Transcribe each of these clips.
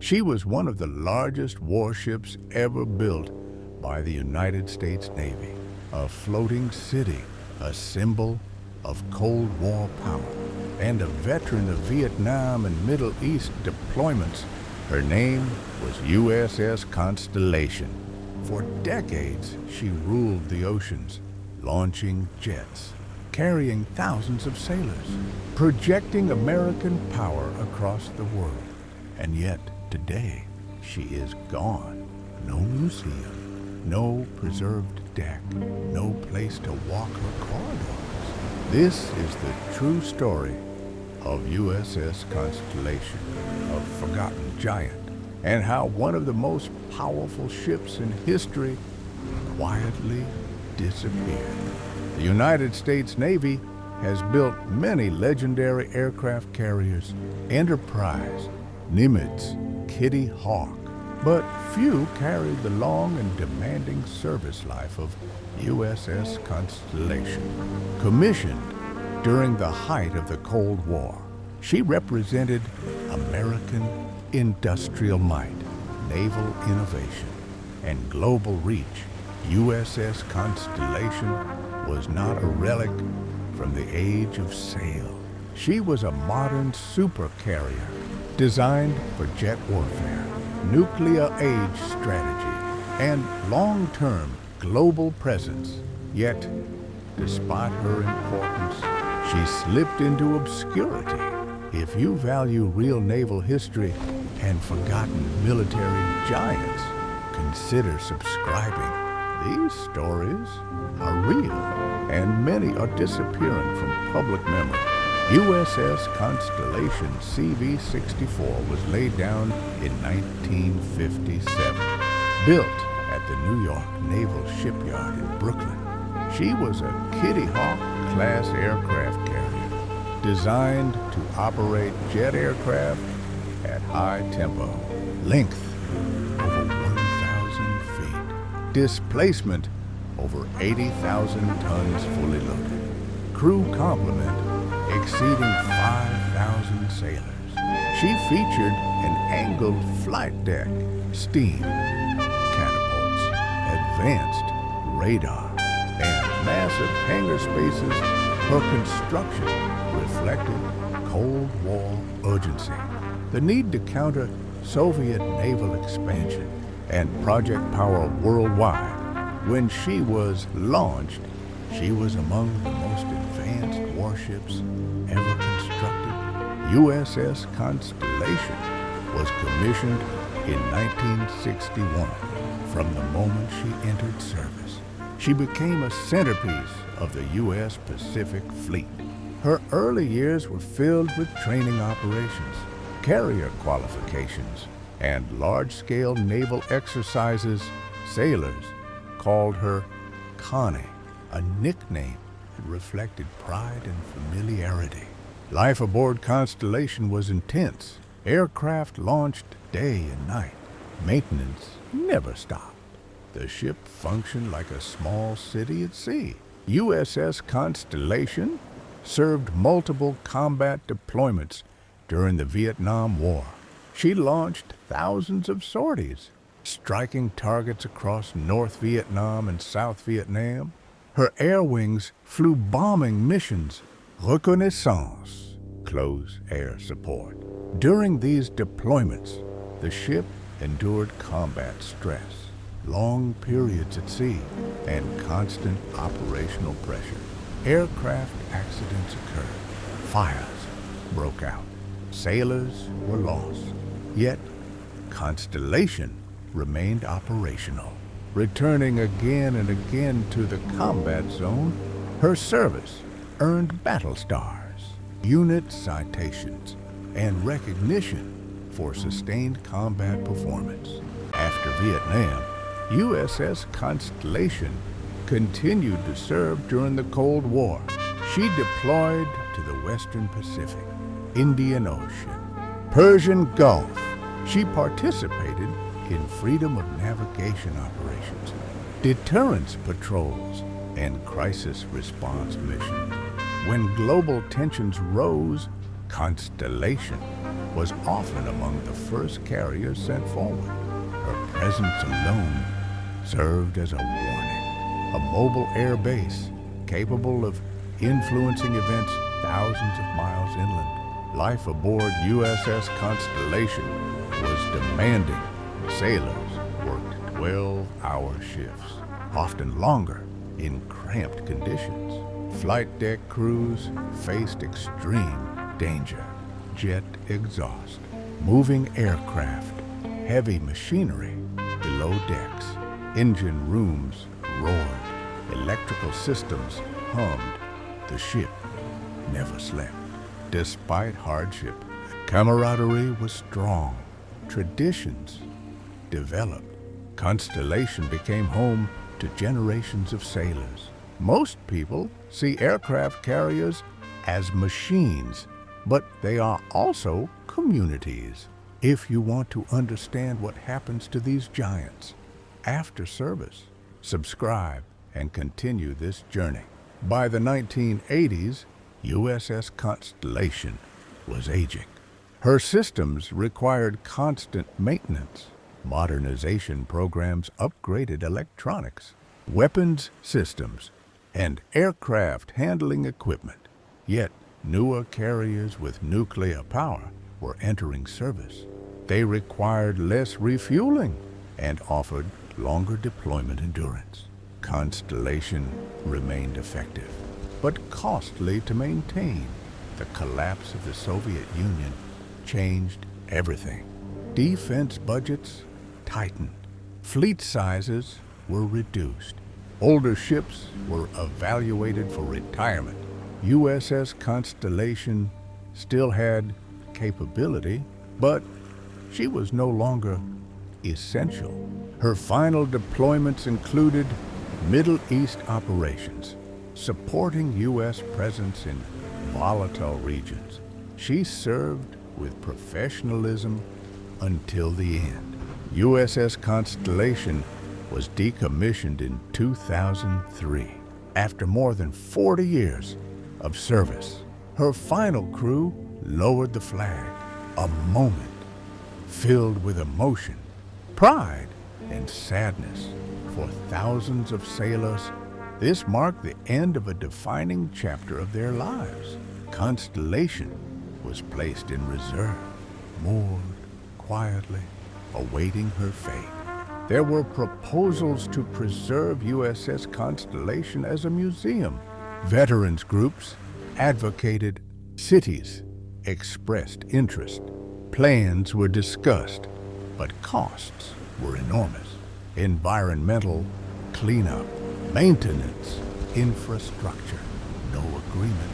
She was one of the largest warships ever built by the United States Navy, a floating city, a symbol of Cold War power, and a veteran of Vietnam and Middle East deployments. Her name was USS Constellation. For decades, she ruled the oceans, launching jets, carrying thousands of sailors, projecting American power across the world. And yet, today, she is gone. No museum, no preserved deck, no place to walk her corridors. This is the true story of USS Constellation, a forgotten giant, and how one of the most powerful ships in history quietly disappeared. The United States Navy has built many legendary aircraft carriers: Enterprise, Nimitz, Kitty Hawk, but few carried the long and demanding service life of USS Constellation. Commissioned during the height of the Cold War, she represented American industrial might, naval innovation, and global reach. USS Constellation was not a relic from the age of sail. She was a modern supercarrier designed for jet warfare, nuclear age strategy, and long-term global presence. Yet, despite her importance, she slipped into obscurity. If you value real naval history and forgotten military giants, consider subscribing. These stories are real, and many are disappearing from public memory. USS Constellation CV-64 was laid down in 1957, built at the New York Naval Shipyard in Brooklyn. She was a Kitty Hawk class aircraft carrier, designed to operate jet aircraft at high tempo, length over 1,000 feet, displacement over 80,000 tons fully loaded, crew complement exceeding 5,000 sailors. She featured an angled flight deck, steam catapults, advanced radar, and massive hangar spaces. Her construction reflected Cold War urgency, the need to counter Soviet naval expansion and project power worldwide. When she was launched, she was among the most advanced warships ever constructed. USS Constellation was commissioned in 1961. From the moment she entered service, she became a centerpiece of the U.S. Pacific Fleet. Her early years were filled with training operations, carrier qualifications, and large-scale naval exercises. Sailors called her Connie, a nickname that reflected pride and familiarity. Life aboard Constellation was intense. Aircraft launched day and night. Maintenance never stopped. The ship functioned like a small city at sea. USS Constellation served multiple combat deployments during the Vietnam War. She launched thousands of sorties, striking targets across North Vietnam and South Vietnam. Her air wings flew bombing missions, reconnaissance, close air support. During these deployments, the ship endured combat stress, long periods at sea, and constant operational pressure. Aircraft accidents occurred, fires broke out, sailors were lost. Yet, Constellation remained operational, returning again and again to the combat zone. Her service earned battle stars, unit citations, and recognition for sustained combat performance. After Vietnam, USS Constellation continued to serve during the Cold War. She deployed to the Western Pacific, Indian Ocean, Persian Gulf. She participated in freedom of navigation operations, deterrence patrols, and crisis response missions. When global tensions rose, Constellation was often among the first carriers sent forward. Her presence alone served as a warning. A mobile air base capable of influencing events thousands of miles inland. Life aboard USS Constellation was demanding. Sailors worked 12-hour shifts, often longer, in cramped conditions. Flight deck crews faced extreme danger. Jet exhaust, moving aircraft, heavy machinery below decks, engine rooms roared, electrical systems hummed. The ship never slept. Despite hardship, camaraderie was strong. Traditions developed. Constellation became home to generations of sailors. Most people see aircraft carriers as machines, but they are also communities. If you want to understand what happens to these giants after service, subscribe and continue this journey. By the 1980s, USS Constellation was aging. Her systems required constant maintenance. Modernization programs upgraded electronics, weapons systems, and aircraft handling equipment. Yet, newer carriers with nuclear power were entering service. They required less refueling and offered longer deployment endurance. Constellation remained effective, but costly to maintain. The collapse of the Soviet Union changed everything. Defense budgets tightened. Fleet sizes were reduced. Older ships were evaluated for retirement. USS Constellation still had capability, but she was no longer essential. Her final deployments included Middle East operations, supporting U.S. presence in volatile regions. She served with professionalism until the end. USS Constellation was decommissioned in 2003 after more than 40 years of service. Her final crew lowered the flag, a moment filled with emotion, pride, and sadness for thousands of sailors. This marked the end of a defining chapter of their lives. Constellation was placed in reserve, moored quietly, awaiting her fate. There were proposals to preserve USS Constellation as a museum. Veterans groups advocated, cities expressed interest. Plans were discussed, but costs were enormous. Environmental cleanup, maintenance, infrastructure. No agreement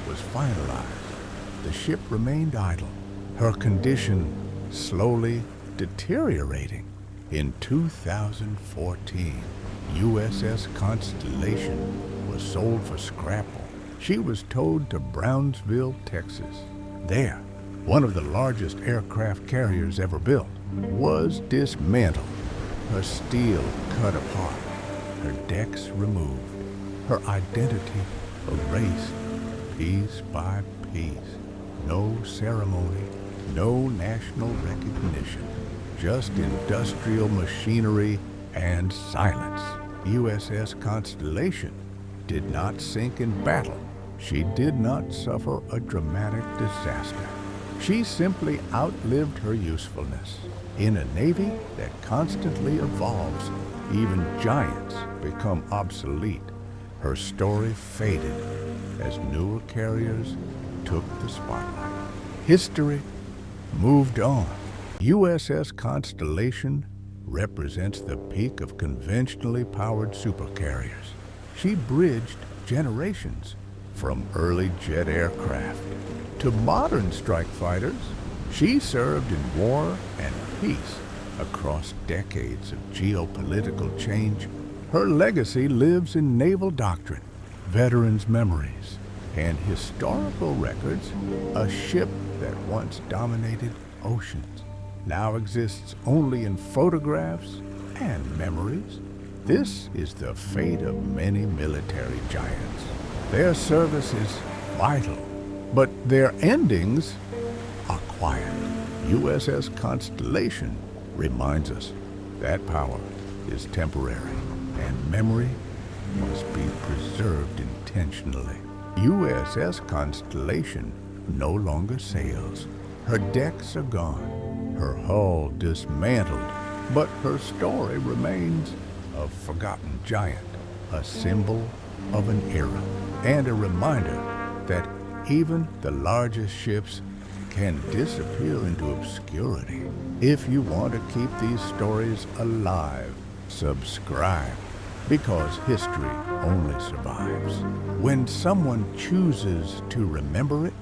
was finalized. The ship remained idle, her condition slowly deteriorating. In 2014, USS Constellation was sold for scrapple. She was towed to Brownsville, Texas. There, one of the largest aircraft carriers ever built was dismantled, her steel cut apart, her decks removed, her identity erased piece by piece. No ceremony, no national recognition, just industrial machinery and silence. USS Constellation did not sink in battle. She did not suffer a dramatic disaster. She simply outlived her usefulness. In a Navy that constantly evolves, even giants become obsolete. Her story faded as newer carriers took the spotlight. History moved on. USS Constellation represents the peak of conventionally powered supercarriers. She bridged generations, from early jet aircraft to modern strike fighters. She served in war and peace across decades of geopolitical change. Her legacy lives in naval doctrine, veterans' memories, and historical records. A ship that once dominated oceans now exists only in photographs and memories. This is the fate of many military giants. Their service is vital, but their endings are quiet. USS Constellation reminds us that power is temporary and memory must be preserved intentionally. USS Constellation no longer sails. Her decks are gone, her hull dismantled, but her story remains a forgotten giant, a symbol of an era, and a reminder that even the largest ships can disappear into obscurity. If you want to keep these stories alive, subscribe, because history only survives when someone chooses to remember it